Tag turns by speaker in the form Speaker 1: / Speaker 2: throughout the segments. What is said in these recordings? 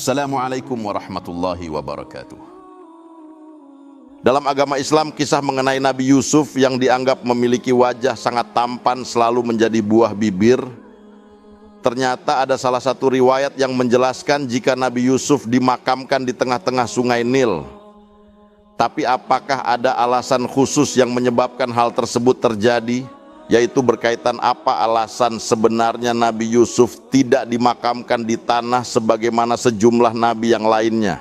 Speaker 1: Assalamualaikum warahmatullahi wabarakatuh. Dalam agama Islam, kisah mengenai Nabi Yusuf yang dianggap memiliki wajah sangat tampan selalu menjadi buah bibir. Ternyata ada salah satu riwayat yang menjelaskan jika Nabi Yusuf dimakamkan di tengah-tengah sungai Nil. Tapi apakah ada alasan khusus yang menyebabkan hal tersebut terjadi? Yaitu berkaitan apa alasan sebenarnya Nabi Yusuf tidak dimakamkan di tanah sebagaimana sejumlah nabi yang lainnya.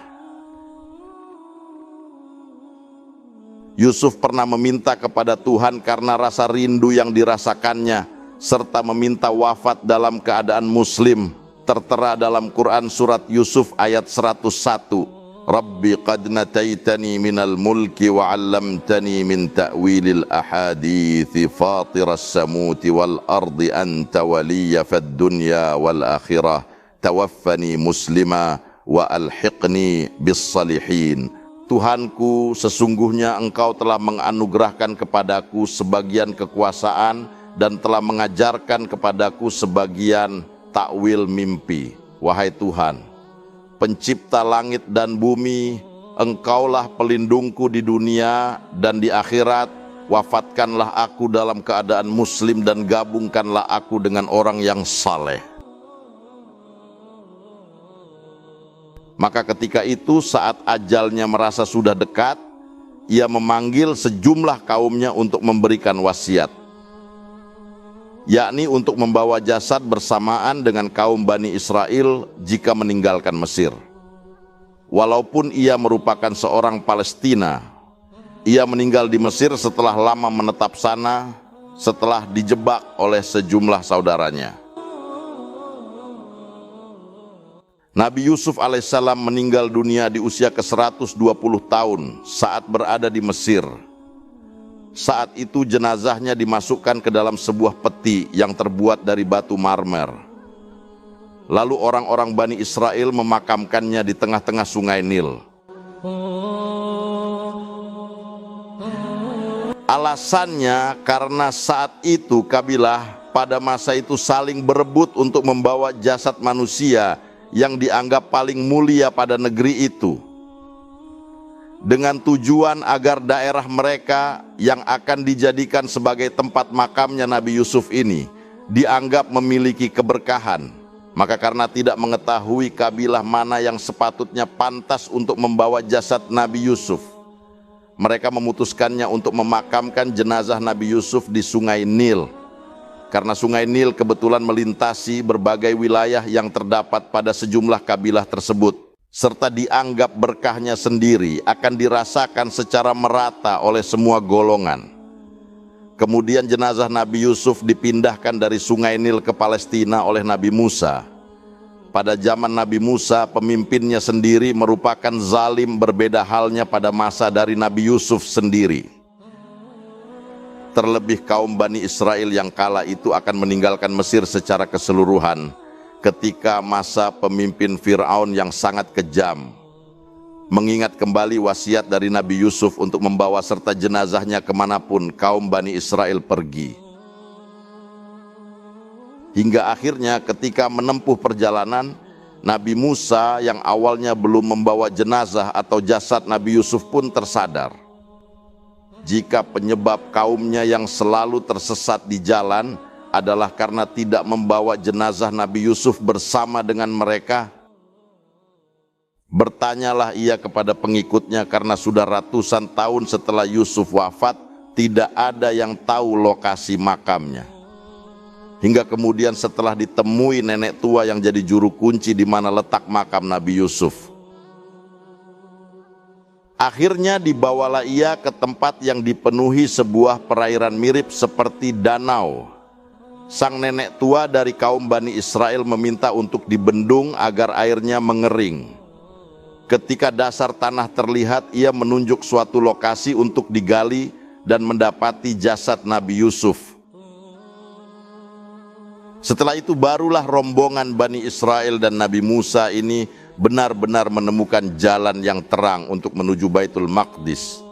Speaker 1: Yusuf pernah meminta kepada Tuhan karena rasa rindu yang dirasakannya, serta meminta wafat dalam keadaan muslim. Tertera dalam Quran surat Yusuf ayat 101. Rabbi qad nataitani minal mulki wa 'allamtani min ta'wilil ahadithi fatiras samuti wal ardi anta waliyya fad dunya wal akhirah tawaffani muslima wa alhiqni bis salihin. Tuhanku, sesungguhnya Engkau telah menganugerahkan kepadaku sebagian kekuasaan dan telah mengajarkan kepadaku sebagian takwil mimpi. Wahai Tuhan, Pencipta langit dan bumi, Engkaulah pelindungku di dunia dan di akhirat. Wafatkanlah aku dalam keadaan muslim dan gabungkanlah aku dengan orang yang saleh. Maka ketika itu saat ajalnya merasa sudah dekat, ia memanggil sejumlah kaumnya untuk memberikan wasiat, yakni untuk membawa jasad bersamaan dengan kaum Bani Israel jika meninggalkan Mesir. Walaupun ia merupakan seorang Palestina, ia meninggal di Mesir setelah lama menetap sana, setelah dijebak oleh sejumlah saudaranya. Nabi Yusuf alaihissalam meninggal dunia di usia ke-120 tahun saat berada di Mesir. Saat itu jenazahnya dimasukkan ke dalam sebuah peti yang terbuat dari batu marmer. Lalu orang-orang Bani Israel memakamkannya di tengah-tengah sungai Nil. Alasannya karena saat itu kabilah pada masa itu saling berebut untuk membawa jasad manusia yang dianggap paling mulia pada negeri itu, dengan tujuan agar daerah mereka yang akan dijadikan sebagai tempat makamnya Nabi Yusuf ini dianggap memiliki keberkahan. Maka karena tidak mengetahui kabilah mana yang sepatutnya pantas untuk membawa jasad Nabi Yusuf, mereka memutuskannya untuk memakamkan jenazah Nabi Yusuf di sungai Nil. Karena sungai Nil kebetulan melintasi berbagai wilayah yang terdapat pada sejumlah kabilah tersebut, serta dianggap berkahnya sendiri akan dirasakan secara merata oleh semua golongan. Kemudian jenazah Nabi Yusuf dipindahkan dari sungai Nil ke Palestina oleh Nabi Musa. Pada zaman Nabi Musa, pemimpinnya sendiri merupakan zalim, berbeda halnya pada masa dari Nabi Yusuf sendiri. Terlebih kaum Bani Israel yang kala itu akan meninggalkan Mesir secara keseluruhan ketika masa pemimpin Fir'aun yang sangat kejam mengingat kembali wasiat dari Nabi Yusuf untuk membawa serta jenazahnya kemanapun kaum Bani Israel pergi. Hingga akhirnya ketika menempuh perjalanan, Nabi Musa yang awalnya belum membawa jenazah atau jasad Nabi Yusuf pun tersadar jika penyebab kaumnya yang selalu tersesat di jalan adalah karena tidak membawa jenazah Nabi Yusuf bersama dengan mereka. Bertanyalah ia kepada pengikutnya karena sudah ratusan tahun setelah Yusuf wafat, tidak ada yang tahu lokasi makamnya. Hingga kemudian setelah ditemui nenek tua yang jadi juru kunci di mana letak makam Nabi Yusuf. Akhirnya dibawalah ia ke tempat yang dipenuhi sebuah perairan mirip seperti danau. Sang nenek tua dari kaum Bani Israel meminta untuk dibendung agar airnya mengering. Ketika dasar tanah terlihat, ia menunjuk suatu lokasi untuk digali dan mendapati jasad Nabi Yusuf. Setelah itu barulah rombongan Bani Israel dan Nabi Musa ini benar-benar menemukan jalan yang terang untuk menuju Baitul Maqdis.